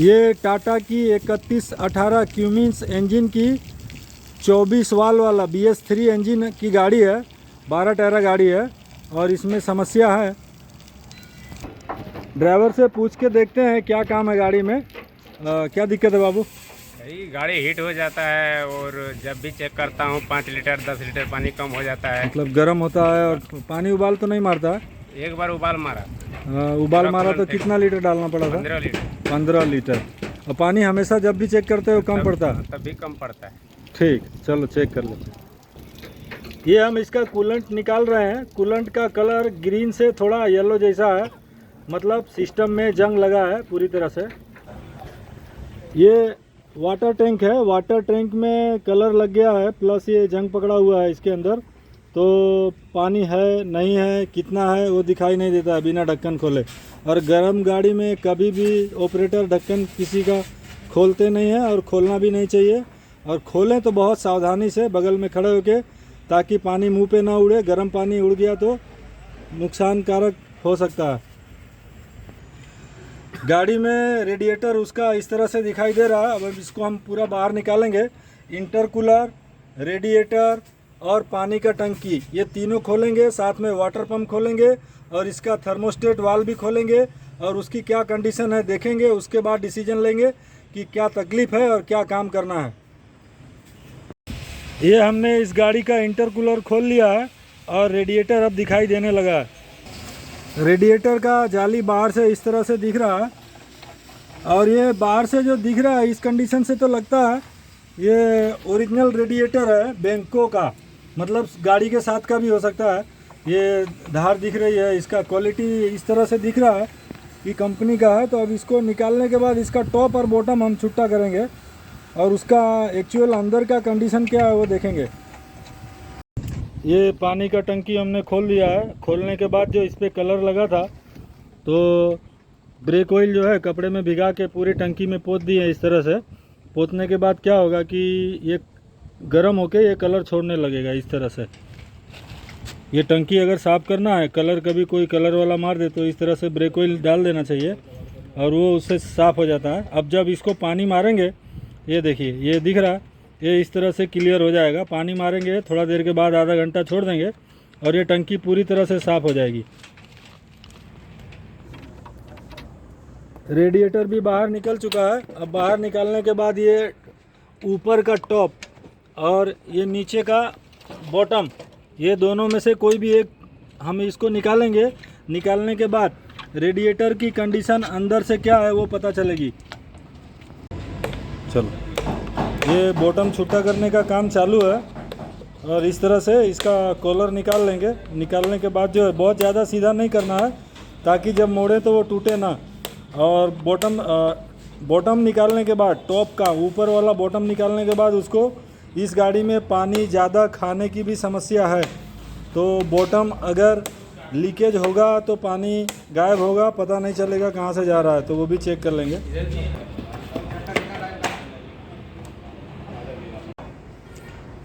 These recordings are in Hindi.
ये टाटा की 3118 क्यूमिंस इंजन की 24 वाल वाला BS3 इंजन की गाड़ी है। 12 टायरा गाड़ी है और इसमें समस्या है। ड्राइवर से पूछ के देखते हैं क्या काम है गाड़ी में। क्या दिक्कत है बाबू? यही गाड़ी हीट हो जाता है और जब भी चेक करता हूँ 5 लीटर 10 लीटर पानी कम हो जाता है। मतलब गर्म होता है और पानी उबाल तो नहीं मारता? एक बार उबाल मारा। उबाल मारा तो कितना लीटर डालना पड़ा था? 15 लीटर। 15 लीटर। और पानी हमेशा जब भी चेक करते हो कम पड़ता है? तब भी कम पड़ता है। ठीक, चलो चेक कर लेते हैं। ये हम इसका कूलेंट निकाल रहे हैं। कूलेंट का कलर ग्रीन से थोड़ा येलो जैसा है, मतलब सिस्टम में जंग लगा है पूरी तरह से। ये वाटर टैंक है, वाटर टैंक में कलर लग गया है, प्लस ये जंग पकड़ा हुआ है इसके अंदर। तो पानी है नहीं है कितना है वो दिखाई नहीं देता है बिना ढक्कन खोले। और गर्म गाड़ी में कभी भी ऑपरेटर ढक्कन किसी का खोलते नहीं है और खोलना भी नहीं चाहिए। और खोलें तो बहुत सावधानी से बगल में खड़े होके, ताकि पानी मुंह पे ना उड़े। गर्म पानी उड़ गया तो नुकसानकारक हो सकता है। गाड़ी में रेडिएटर उसका इस तरह से दिखाई दे रहा है। अब इसको हम पूरा बाहर निकालेंगे। इंटरकूलर, रेडिएटर और पानी का टंकी, ये तीनों खोलेंगे। साथ में वाटर पंप खोलेंगे और इसका थर्मोस्टेट वाल्व भी खोलेंगे और उसकी क्या कंडीशन है देखेंगे। उसके बाद डिसीजन लेंगे कि क्या तकलीफ़ है और क्या काम करना है। ये हमने इस गाड़ी का इंटरकूलर खोल लिया है और रेडिएटर अब दिखाई देने लगा है। रेडिएटर का जाली बाहर से इस तरह से दिख रहा है और ये बाहर से जो दिख रहा है इस कंडीशन से तो लगता है ये ओरिजिनल रेडिएटर है बेंको का, मतलब गाड़ी के साथ का भी हो सकता है। ये धार दिख रही है, इसका क्वालिटी इस तरह से दिख रहा है कि कंपनी का है। तो अब इसको निकालने के बाद इसका टॉप और बॉटम हम छुट्टा करेंगे और उसका एक्चुअल अंदर का कंडीशन क्या है वो देखेंगे। ये पानी का टंकी हमने खोल लिया है। खोलने के बाद जो इस पर कलर लगा था तो ब्रेक ऑयल जो है कपड़े में भिगा के पूरी टंकी में पोत दिए। इस तरह से पोतने के बाद क्या होगा कि ये गर्म होके ये कलर छोड़ने लगेगा इस तरह से। ये टंकी अगर साफ़ करना है, कलर कभी कोई कलर वाला मार दे तो इस तरह से ब्रेक ऑयल डाल देना चाहिए और वो उससे साफ़ हो जाता है। अब जब इसको पानी मारेंगे, ये देखिए ये दिख रहा है, ये इस तरह से क्लियर हो जाएगा। पानी मारेंगे थोड़ा देर के बाद, आधा घंटा छोड़ देंगे और ये टंकी पूरी तरह से साफ़ हो जाएगी। रेडिएटर भी बाहर निकल चुका है। अब बाहर निकालने के बाद ये ऊपर का टॉप और ये नीचे का बॉटम, ये दोनों में से कोई भी एक हम इसको निकालेंगे। निकालने के बाद रेडिएटर की कंडीशन अंदर से क्या है वो पता चलेगी। चलो, ये बॉटम छुट्टा करने का काम चालू है और इस तरह से इसका कॉलर निकाल लेंगे। निकालने के बाद जो है बहुत ज़्यादा सीधा नहीं करना है ताकि जब मोड़े तो वो टूटे ना। और बॉटम निकालने के बाद, टॉप का ऊपर वाला बॉटम निकालने के बाद उसको, इस गाड़ी में पानी ज़्यादा खाने की भी समस्या है। तो बॉटम अगर लीकेज होगा तो पानी गायब होगा, पता नहीं चलेगा कहाँ से जा रहा है, तो वो भी चेक कर लेंगे।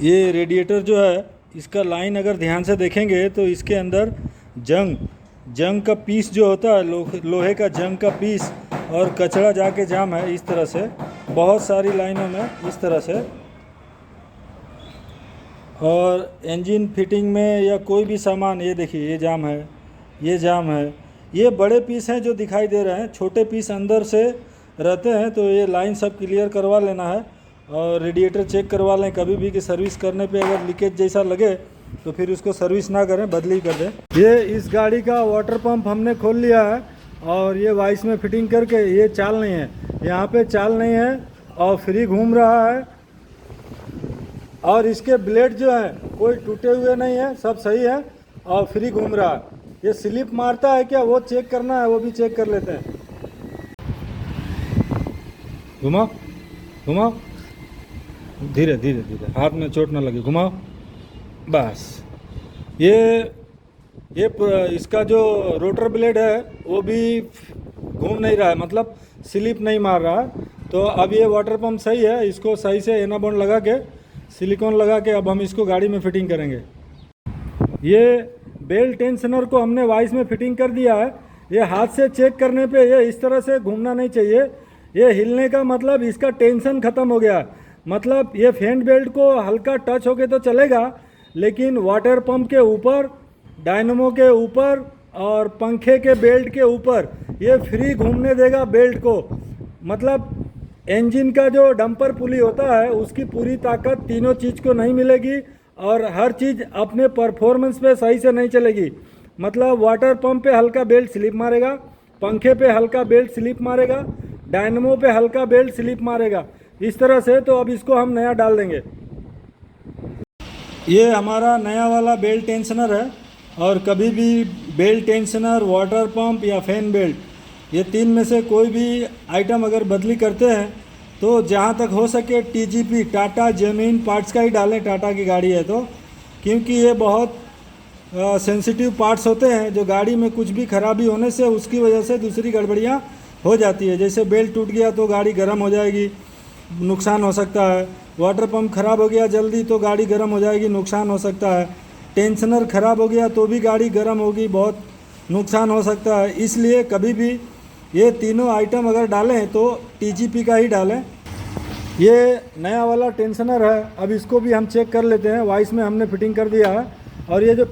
ये रेडिएटर जो है इसका लाइन अगर ध्यान से देखेंगे तो इसके अंदर जंग का पीस जो होता है, लोहे का जंग का पीस और कचरा जाके जाम है इस तरह से, बहुत सारी लाइनों में इस तरह से। और इंजन फिटिंग में या कोई भी सामान, ये देखिए ये जाम है, ये जाम है। ये बड़े पीस हैं जो दिखाई दे रहे हैं, छोटे पीस अंदर से रहते हैं। तो ये लाइन सब क्लियर करवा लेना है और रेडिएटर चेक करवा लें कभी भी कि सर्विस करने पे अगर लीकेज जैसा लगे तो फिर उसको सर्विस ना करें, बदली कर दें। ये इस गाड़ी का वाटर पंप हमने खोल लिया है और ये वाइस में फिटिंग करके, ये चाल नहीं है, यहाँ पे चाल नहीं है और फ्री घूम रहा है। और इसके ब्लेड जो है कोई टूटे हुए नहीं है, सब सही है और फ्री घूम रहा है। ये स्लिप मारता है क्या वो चेक करना है, वो भी चेक कर लेते हैं। घुमाओ घुमाओ, धीरे धीरे धीरे, हाथ में चोट ना लगे, घुमाओ बस। ये इसका जो रोटर ब्लेड है वो भी घूम नहीं रहा है, मतलब स्लिप नहीं मार रहा। तो अब ये वाटर पंप सही है, इसको सही से एनाबॉन्ड लगा के, सिलिकॉन लगा के अब हम इसको गाड़ी में फिटिंग करेंगे। ये बेल्ट टेंशनर को हमने वाइस में फिटिंग कर दिया है। ये हाथ से चेक करने पे ये इस तरह से घूमना नहीं चाहिए, ये हिलने का मतलब इसका टेंशन ख़त्म हो गया। मतलब ये फेंट बेल्ट को हल्का टच होके तो चलेगा, लेकिन वाटर पंप के ऊपर, डायनमो के ऊपर और पंखे के बेल्ट के ऊपर ये फ्री घूमने देगा बेल्ट को। मतलब इंजन का जो डंपर पुली होता है उसकी पूरी ताकत तीनों चीज़ को नहीं मिलेगी और हर चीज़ अपने परफॉर्मेंस पे सही से नहीं चलेगी। मतलब वाटर पंप पे हल्का बेल्ट स्लिप मारेगा, पंखे पे हल्का बेल्ट स्लिप मारेगा, डायनमो पे हल्का बेल्ट स्लिप मारेगा, इस तरह से। तो अब इसको हम नया डाल देंगे। ये हमारा नया वाला बेल्ट टेंशनर है, और कभी भी बेल्ट टेंशनर, वाटर पंप या फैन बेल्ट, ये तीन में से कोई भी आइटम अगर बदली करते हैं तो जहाँ तक हो सके टीजीपी, टाटा जेन्युइन पार्ट्स का ही डालें, टाटा की गाड़ी है तो, क्योंकि ये बहुत सेंसिटिव पार्ट्स होते हैं जो गाड़ी में कुछ भी खराबी होने से उसकी वजह से दूसरी गड़बड़ियाँ हो जाती है। जैसे बेल्ट टूट गया तो गाड़ी गर्म हो जाएगी, नुकसान हो सकता है। वाटर पंप ख़राब हो गया जल्दी तो गाड़ी गर्म हो जाएगी, नुकसान हो सकता है। टेंशनर ख़राब हो गया तो भी गाड़ी गर्म होगी, बहुत नुकसान हो सकता है। इसलिए कभी भी ये तीनों आइटम अगर डालें तो टीजीपी का ही डालें। ये नया वाला टेंशनर है, अब इसको भी हम चेक कर लेते हैं। वाइस में हमने फिटिंग कर दिया है, और ये जो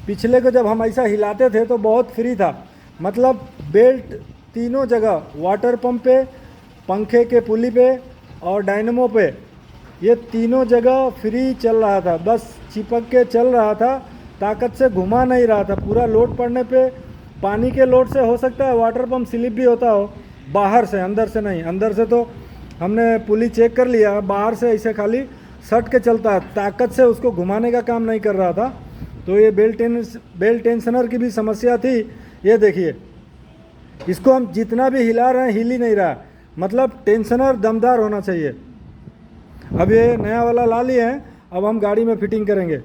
पिछले को जब हम ऐसा हिलाते थे तो बहुत फ्री था। मतलब बेल्ट तीनों जगह, वाटर पंप पे, पंखे के पुली पे और डायनमो पे, ये तीनों जगह फ्री चल रहा था, बस चिपक के चल रहा था, ताकत से घुमा नहीं रहा था। पूरा लोड पड़ने पे, पानी के लोड से हो सकता है वाटर पंप स्लिप भी होता हो, बाहर से, अंदर से नहीं। अंदर से तो हमने पुली चेक कर लिया, बाहर से ऐसे खाली सट के चलता है, ताकत से उसको घुमाने का काम नहीं कर रहा था। तो ये बेल्ट टेंशनर की भी समस्या थी। ये देखिए, इसको हम जितना भी हिला रहे हैं हिल ही नहीं रहा। मतलब टेंशनर दमदार होना चाहिए। अब ये नया वाला ला लिए हैं, अब हम गाड़ी में फिटिंग करेंगे।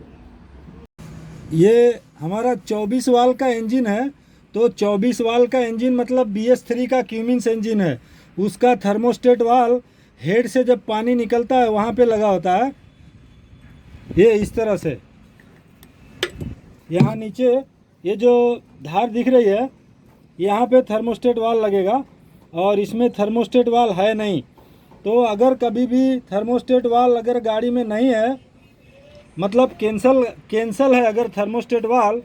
ये हमारा 24 वाल का इंजन है, तो 24 वाल का इंजन मतलब BS3 का क्यूमिंस इंजन है। उसका थर्मोस्टेट वाल हेड से जब पानी निकलता है वहाँ पे लगा होता है, ये इस तरह से। यहाँ नीचे ये जो धार दिख रही है, यहाँ पे थर्मोस्टेट वाल लगेगा, और इसमें थर्मोस्टेट वाल है नहीं। तो अगर कभी भी थर्मोस्टेट वाल अगर गाड़ी में नहीं है, मतलब कैंसल है अगर थर्मोस्टेट वाल,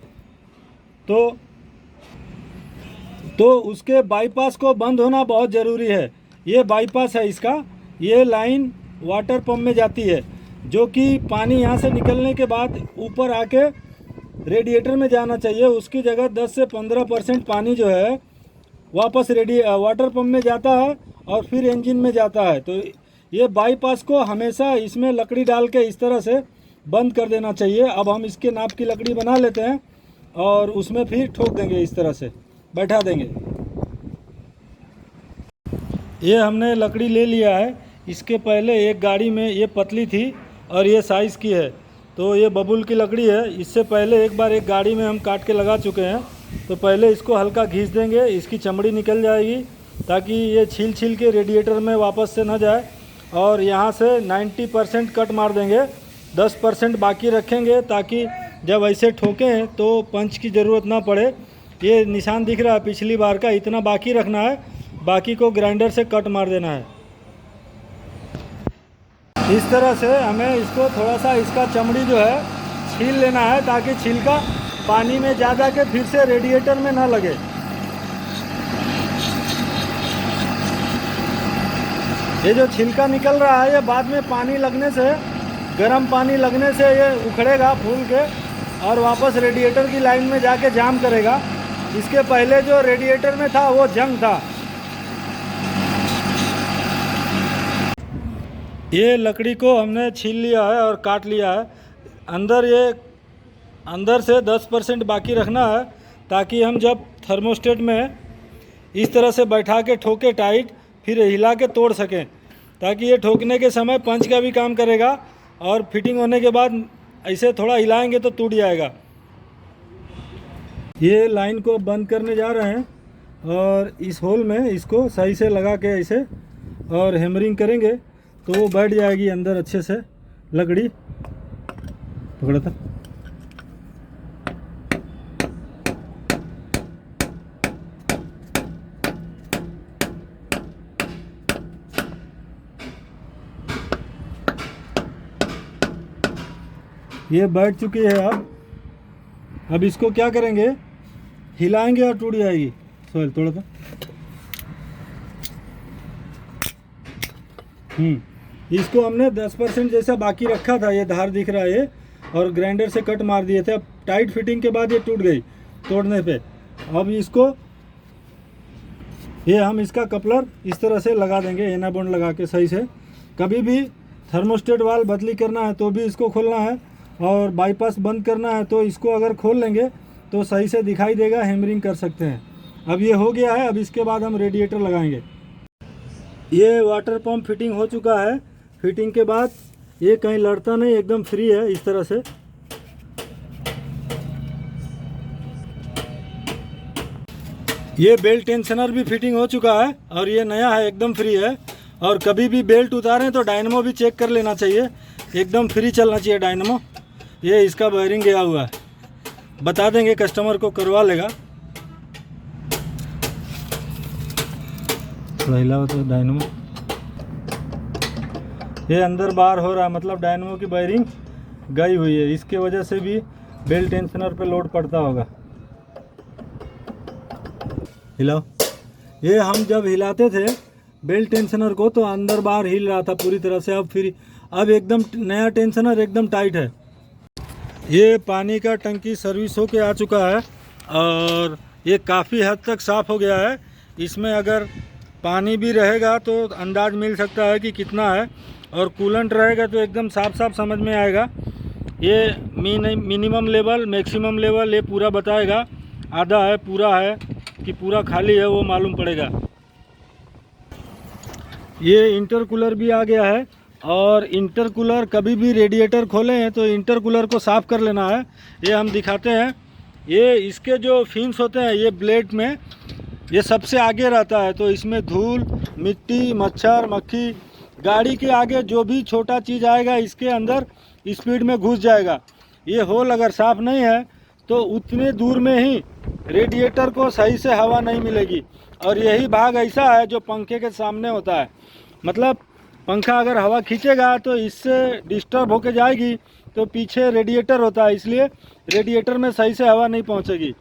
तो उसके बाईपास को बंद होना बहुत ज़रूरी है। ये बाईपास है इसका, ये लाइन वाटर पंप में जाती है, जो कि पानी यहाँ से निकलने के बाद ऊपर आके रेडिएटर में जाना चाहिए। उसकी जगह 10 से 15% पानी जो है वापस वाटर पंप में जाता है और फिर इंजन में जाता है। तो ये बाईपास को हमेशा इसमें लकड़ी डाल के इस तरह से बंद कर देना चाहिए। अब हम इसके नाप की लकड़ी बना लेते हैं और उसमें फिर ठोक देंगे, इस तरह से बैठा देंगे। ये हमने लकड़ी ले लिया है। इसके पहले एक गाड़ी में ये पतली थी और ये साइज़ की है, तो ये बबूल की लकड़ी है। इससे पहले एक बार एक गाड़ी में हम काट के लगा चुके हैं। तो पहले इसको हल्का घिस देंगे, इसकी चमड़ी निकल जाएगी, ताकि ये छील के रेडिएटर में वापस से ना जाए। और यहाँ से 90% कट मार देंगे, 10% बाकी रखेंगे, ताकि जब ऐसे ठोकें तो पंच की ज़रूरत ना पड़े। ये निशान दिख रहा है पिछली बार का, इतना बाकी रखना है, बाकी को ग्राइंडर से कट मार देना है। इस तरह से हमें इसको थोड़ा सा, इसका चमड़ी जो है छील लेना है, ताकि छिलका पानी में जा के फिर से रेडिएटर में ना लगे। ये जो छिलका निकल रहा है, ये बाद में पानी लगने से, गर्म पानी लगने से ये उखड़ेगा फूल के और वापस रेडिएटर की लाइन में जाके जाम करेगा। इसके पहले जो रेडिएटर में था वो जंग था। ये लकड़ी को हमने छील लिया है और काट लिया है। अंदर से 10% बाकी रखना है, ताकि हम जब थर्मोस्टेट में इस तरह से बैठा के ठोके टाइट, फिर हिला के तोड़ सकें, ताकि ये ठोकने के समय पंच का भी काम करेगा और फिटिंग होने के बाद ऐसे थोड़ा हिलाएंगे तो टूट जाएगा। ये लाइन को बंद करने जा रहे हैं और इस होल में इसको सही से लगा के ऐसे और हैमरिंग करेंगे तो वो बैठ जाएगी अंदर अच्छे से। लकड़ी पकड़ा था। ये बैठ चुकी है। अब इसको क्या करेंगे, हिलाएंगे और टूट जाएगी। सोहेल थोड़ा सा इसको हमने 10% जैसा बाकी रखा था, ये धार दिख रहा है ये, और ग्राइंडर से कट मार दिए थे। अब टाइट फिटिंग के बाद ये टूट गई तोड़ने पे। अब इसको ये हम इसका कपलर इस तरह से लगा देंगे, एना बॉन्ड लगा के सही से। कभी भी थर्मोस्टेट वाल्व बदली करना है तो भी इसको खोलना है, और बाईपास बंद करना है तो इसको अगर खोल लेंगे तो सही से दिखाई देगा, हैमरिंग कर सकते हैं। अब ये हो गया है। अब इसके बाद हम रेडिएटर लगाएंगे। ये वाटर पंप फिटिंग हो चुका है। फिटिंग के बाद ये कहीं लड़ता नहीं, एकदम फ्री है इस तरह से। ये बेल्ट टेंशनर भी फिटिंग हो चुका है और ये नया है, एकदम फ्री है। और कभी भी बेल्ट उतारें तो डायनमो भी चेक कर लेना चाहिए, एकदम फ्री चलना चाहिए डायनमो। ये इसका वायरिंग गया हुआ है, बता देंगे कस्टमर को, करवा लेगा। थोड़ा हिलाओ तो डायनमो, ये अंदर बाहर हो रहा है, मतलब डायनमो की वायरिंग गई हुई है। इसके वजह से भी बेल्ट टेंशनर पे लोड पड़ता होगा। हिलाओ। ये हम जब हिलाते थे बेल्ट टेंशनर को तो अंदर बाहर हिल रहा था पूरी तरह से। अब एकदम नया टेंशनर एकदम टाइट है। ये पानी का टंकी सर्विस होके आ चुका है और ये काफ़ी हद तक साफ़ हो गया है। इसमें अगर पानी भी रहेगा तो अंदाज मिल सकता है कि कितना है, और कूलेंट रहेगा तो एकदम साफ साफ समझ में आएगा। ये मिनिमम लेवल, मैक्सिमम लेवल ये पूरा बताएगा। आधा है, पूरा है कि पूरा खाली है, वो मालूम पड़ेगा। ये इंटरकूलर भी आ गया है, और इंटरकूलर कभी भी रेडिएटर खोलें हैं तो इंटरकूलर को साफ़ कर लेना है। ये हम दिखाते हैं। ये इसके जो फिन्स होते हैं ये ब्लेड में ये सबसे आगे रहता है, तो इसमें धूल, मिट्टी, मच्छर, मक्खी, गाड़ी के आगे जो भी छोटा चीज़ आएगा इसके अंदर स्पीड में घुस जाएगा। ये होल अगर साफ़ नहीं है तो उतने दूर में ही रेडिएटर को सही से हवा नहीं मिलेगी। और यही भाग ऐसा है जो पंखे के सामने होता है, मतलब पंखा अगर हवा खींचेगा तो इससे डिस्टर्ब होके जाएगी, तो पीछे रेडिएटर होता है, इसलिए रेडिएटर में सही से हवा नहीं पहुंचेगी।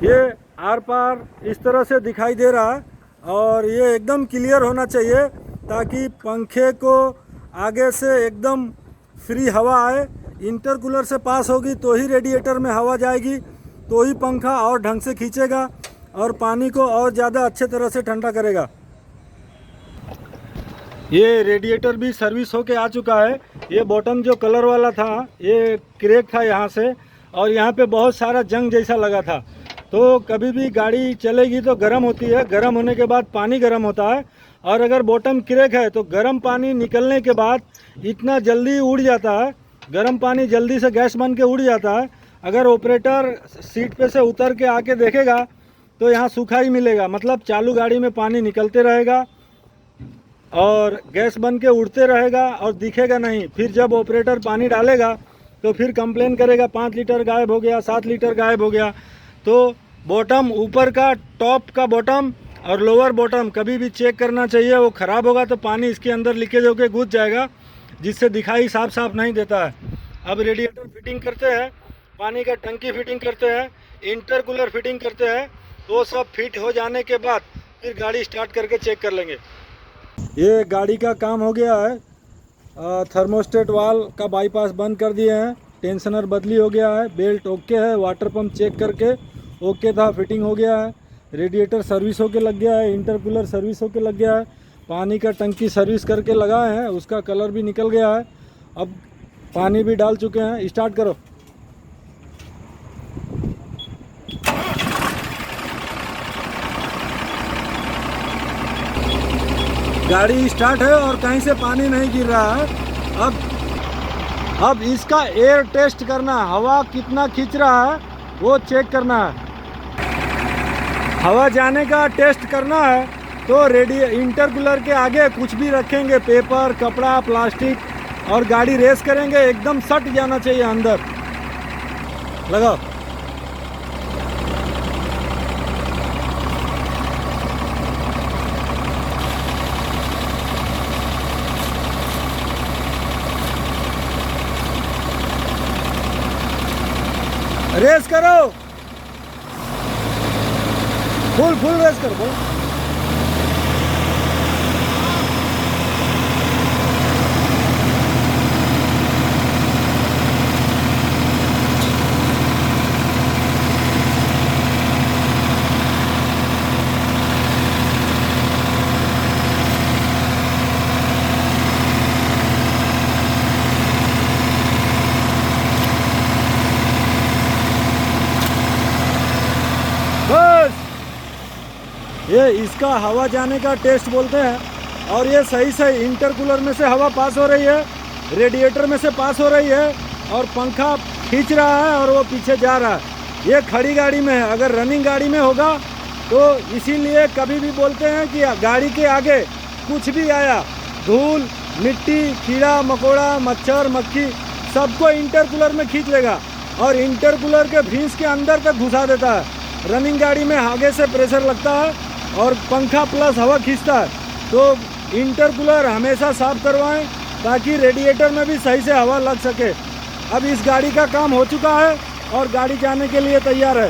ये आर पार इस तरह से दिखाई दे रहा है, और ये एकदम क्लियर होना चाहिए ताकि पंखे को आगे से एकदम फ्री हवा आए। इंटरकूलर से पास होगी तो ही रेडिएटर में हवा जाएगी, तो ही पंखा और ढंग से खींचेगा और पानी को और ज़्यादा अच्छे तरह से ठंडा करेगा। ये रेडिएटर भी सर्विस होके आ चुका है। ये बॉटम जो कलर वाला था ये क्रैक था यहाँ से, और यहाँ पे बहुत सारा जंग जैसा लगा था। तो कभी भी गाड़ी चलेगी तो गर्म होती है, गर्म होने के बाद पानी गर्म होता है, और अगर बॉटम क्रैक है तो गर्म पानी निकलने के बाद इतना जल्दी उड़ जाता है, गर्म पानी जल्दी से गैस बन के उड़ जाता है। अगर ऑपरेटर सीट पे से उतर के आके देखेगा तो यहाँ सूखा ही मिलेगा, मतलब चालू गाड़ी में पानी निकलते रहेगा और गैस बन के उड़ते रहेगा और दिखेगा नहीं। फिर जब ऑपरेटर पानी डालेगा तो फिर कंप्लेन करेगा 5 लीटर गायब हो गया, 7 लीटर गायब हो गया। तो बॉटम, ऊपर का टॉप का बॉटम और लोअर बॉटम कभी भी चेक करना चाहिए। वो ख़राब होगा तो पानी इसके अंदर लीकेज होकर घुस जाएगा, जिससे दिखाई साफ साफ नहीं देता है। अब रेडिएटर फिटिंग करते हैं, पानी का टंकी फिटिंग करते हैं, इंटरकूलर फिटिंग करते हैं, तो सब फिट हो जाने के बाद फिर गाड़ी स्टार्ट करके चेक कर लेंगे। ये गाड़ी का काम हो गया है। थर्मोस्टेट वाल्व का बाईपास बंद कर दिए हैं, टेंशनर बदली हो गया है, बेल्ट ओके है, वाटर पंप चेक करके ओके था, फिटिंग हो गया है, रेडिएटर सर्विस होके लग गया है, इंटरकूलर सर्विस होके लग गया है, पानी का टंकी सर्विस करके लगाए हैं, उसका कलर भी निकल गया है। अब पानी भी डाल चुके हैं। स्टार्ट करो। गाड़ी स्टार्ट है और कहीं से पानी नहीं गिर रहा है। अब इसका एयर टेस्ट करना, हवा कितना खींच रहा है वो चेक करना है। हवा जाने का टेस्ट करना है तो इंटरकूलर के आगे कुछ भी रखेंगे, पेपर, कपड़ा, प्लास्टिक, और गाड़ी रेस करेंगे, एकदम सट जाना चाहिए अंदर। लगाओ। रेस करो, फुल फुल रेस करो भाई। बस ये इसका हवा जाने का टेस्ट बोलते हैं। और ये सही से इंटरकूलर में से हवा पास हो रही है, रेडिएटर में से पास हो रही है, और पंखा खींच रहा है और वो पीछे जा रहा है। ये खड़ी गाड़ी में है, अगर रनिंग गाड़ी में होगा तो इसीलिए कभी भी बोलते हैं कि गाड़ी के आगे कुछ भी आया, धूल मिट्टी कीड़ा मकोड़ा मच्छर मक्खी सबको इंटरकूलर में खींच लेगा और इंटरकूलर के भींस के अंदर तक घुसा देता है। रनिंग गाड़ी में आगे से प्रेशर लगता है और पंखा प्लस हवा खींचता है। तो इंटरकूलर हमेशा साफ करवाएं ताकि रेडिएटर में भी सही से हवा लग सके। अब इस गाड़ी का काम हो चुका है और गाड़ी जाने के लिए तैयार है।